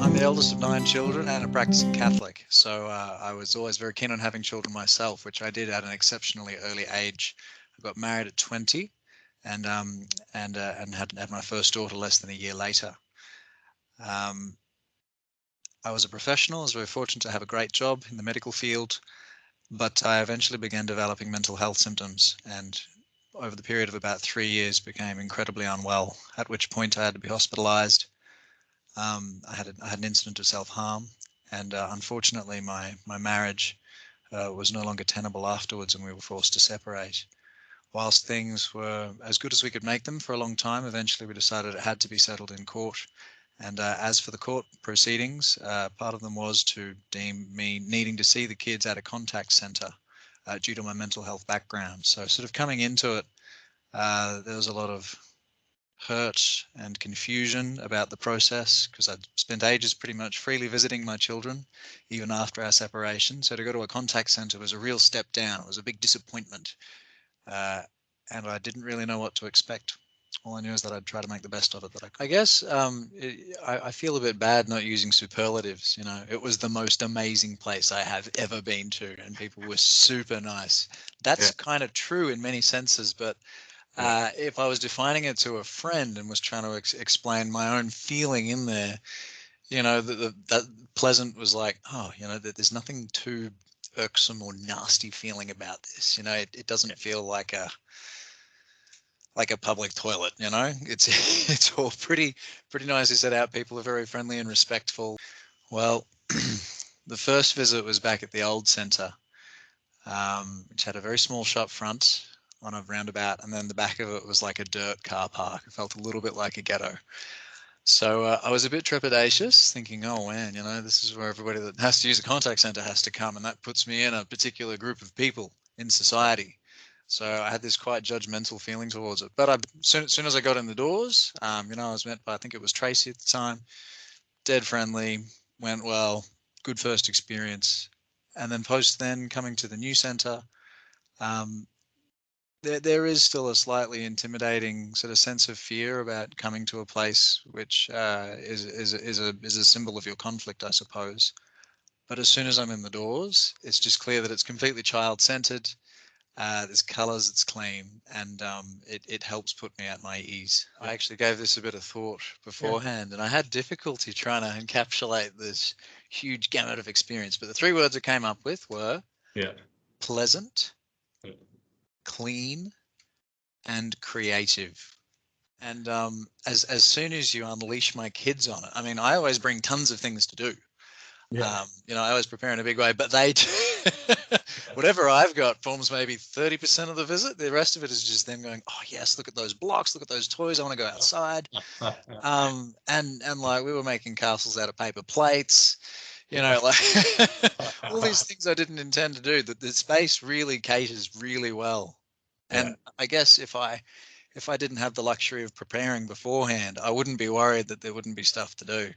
I'm the eldest of 9 children and a practicing Catholic, so I was always very keen on having children myself, which I did at an exceptionally early age. I got married at 20, and had my first daughter less than a year later. Um, I was a professional. I was very fortunate to have a great job in the medical field, but I eventually began developing mental health symptoms, and over the period of about 3 years became incredibly unwell. At which point I had to be hospitalised. I had an incident of self-harm, and unfortunately, my marriage was no longer tenable afterwards, and we were forced to separate. Whilst things were as good as we could make them for a long time, eventually we decided it had to be settled in court. And as for the court proceedings, part of them was to deem me needing to see the kids at a contact centre due to my mental health background. So, sort of coming into it, there was a lot of hurt and confusion about the process, because I'd spent ages pretty much freely visiting my children, even after our separation. So to go to a contact centre was a real step down. It was a big disappointment. Uh, and I didn't really know what to expect. All I knew is that I'd try to make the best of it that I could. I guess I feel a bit bad not using superlatives. It was the most amazing place I have ever been to, and people were super nice. That's Yeah. kind of true in many senses, but Yeah. if I was defining it to a friend and was trying to explain my own feeling in there, that pleasant was like, oh, that there's nothing too irksome or nasty feeling about this. It doesn't feel like a public toilet. It's it's all pretty nicely set out. People are very friendly and respectful. Well, the first visit was back at the old centre, which had a very small shop front on a roundabout, and then the back of it was like a dirt car park. It felt a little bit like a ghetto. So I was a bit trepidatious, thinking, oh man, this is where everybody that has to use a contact center has to come, and that puts me in a particular group of people in society. So I had this quite judgmental feeling towards it. But soon as I got in the doors, I was met by, I think it was Tracy at the time, dead friendly, went well, good first experience. And then then coming to the new center, um, there is still a slightly intimidating sort of sense of fear about coming to a place which is a symbol of your conflict, I suppose. But as soon as I'm in the doors, it's just clear that it's completely child-centered. There's colours, it's clean, and it helps put me at my ease. I Yeah. actually gave this a bit of thought Yeah. beforehand, and I had difficulty trying to encapsulate this huge gamut of experience. But the three words I came up with were Yeah. pleasant, Yeah. clean, and creative. And as soon as you unleash my kids on it, I mean, I always bring tons of things to do. Yeah. I always prepare in a big way, but they whatever I've got forms maybe 30% of the visit. The rest of it is just them going, oh yes, look at those blocks, look at those toys. I want to go outside. And like we were making castles out of paper plates, like all these things I didn't intend to do. That the space really caters really well. Yeah. And I guess if I didn't have the luxury of preparing beforehand, I wouldn't be worried that there wouldn't be stuff to do.